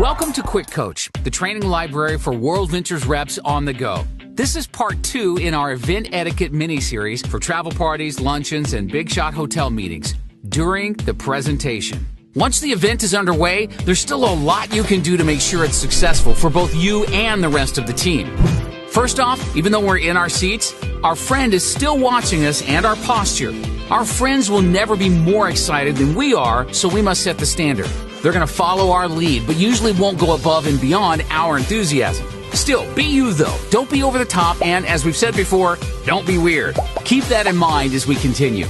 Welcome to Quick Coach, the training library for WordVentures reps on the go. This is part 2 in our event etiquette mini-series for travel parties, luncheons, and big shot hotel meetings during the presentation. Once the event is underway, there's still a lot you can do to make sure it's successful for both you and the rest of the team. First off, even though we're in our seats, our friend is still watching us and our posture. Our friends will never be more excited than we are, so we must set the standard. They're going to follow our lead, but usually won't go above and beyond our enthusiasm. Still, be you though. Don't be over the top, and as we've said before, don't be weird. Keep that in mind as we continue.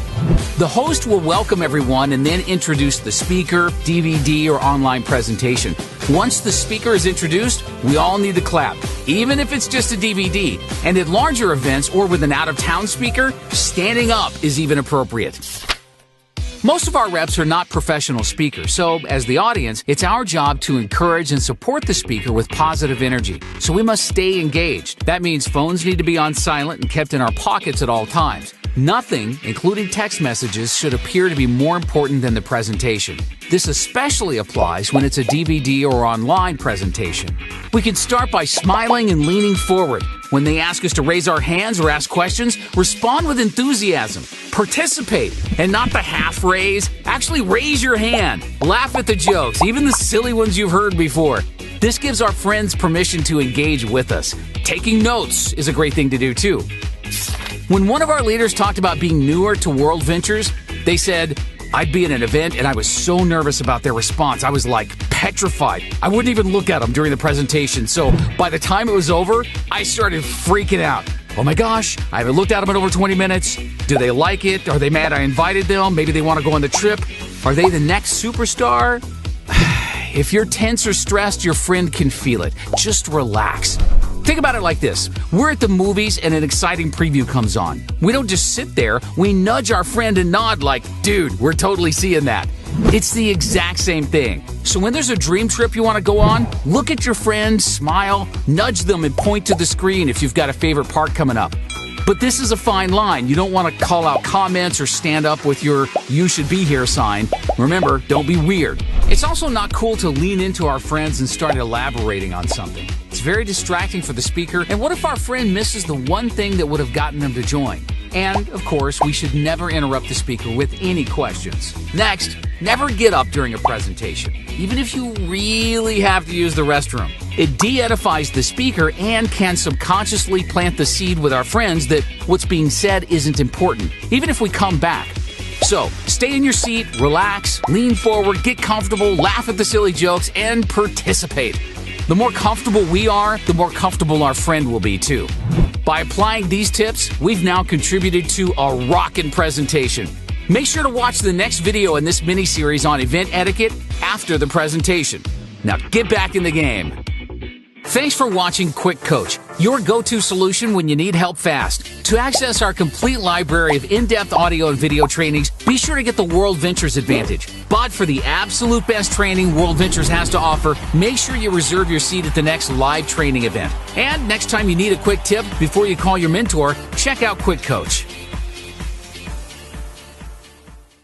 The host will welcome everyone and then introduce the speaker, DVD, or online presentation. Once the speaker is introduced, we all need to clap, even if it's just a DVD. And at larger events or with an out-of-town speaker, standing up is even appropriate. Most of our reps are not professional speakers, so as the audience, it's our job to encourage and support the speaker with positive energy. So we must stay engaged. That means phones need to be on silent and kept in our pockets at all times. Nothing, including text messages, should appear to be more important than the presentation. This especially applies when it's a DVD or online presentation. We can start by smiling and leaning forward. When they ask us to raise our hands or ask questions, respond with enthusiasm. Participate, and not the half raise. Actually raise your hand. Laugh at the jokes, even the silly ones you've heard before. This gives our friends permission to engage with us. Taking notes is a great thing to do too. When one of our leaders talked about being newer to WordVentures, they said, I'd be at an event and I was so nervous about their response. I was like petrified. I wouldn't even look at them during the presentation. So by the time it was over, I started freaking out. Oh my gosh, I haven't looked at them in over 20 minutes. Do they like it? Are they mad I invited them? Maybe they want to go on the trip. Are they the next superstar? If you're tense or stressed, your friend can feel it. Just relax. Think about it like this. We're at the movies and an exciting preview comes on. We don't just sit there. We nudge our friend and nod like, dude, we're totally seeing that. It's the exact same thing. So when there's a dream trip you want to go on, look at your friend, smile, nudge them, and point to the screen if you've got a favorite part coming up. But this is a fine line. You don't want to call out comments or stand up with your "you should be here" sign. Remember, don't be weird. It's also not cool to lean into our friends and start elaborating on something. It's very distracting for the speaker. And what if our friend misses the one thing that would have gotten them to join? And, of course, we should never interrupt the speaker with any questions. Next, never get up during a presentation, even if you really have to use the restroom. It de-edifies the speaker and can subconsciously plant the seed with our friends that what's being said isn't important, even if we come back. So, stay in your seat, relax, lean forward, get comfortable, laugh at the silly jokes, and participate. The more comfortable we are, the more comfortable our friend will be too. By applying these tips, we've now contributed to a rockin' presentation. Make sure to watch the next video in this mini-series on event etiquette after the presentation. Now get back in the game. Thanks for watching Quick Coach, your go-to solution when you need help fast. To access our complete library of in-depth audio and video trainings, be sure to get the WordVentures Advantage. But for the absolute best training WordVentures has to offer, make sure you reserve your seat at the next live training event. And next time you need a quick tip before you call your mentor, check out Quick Coach.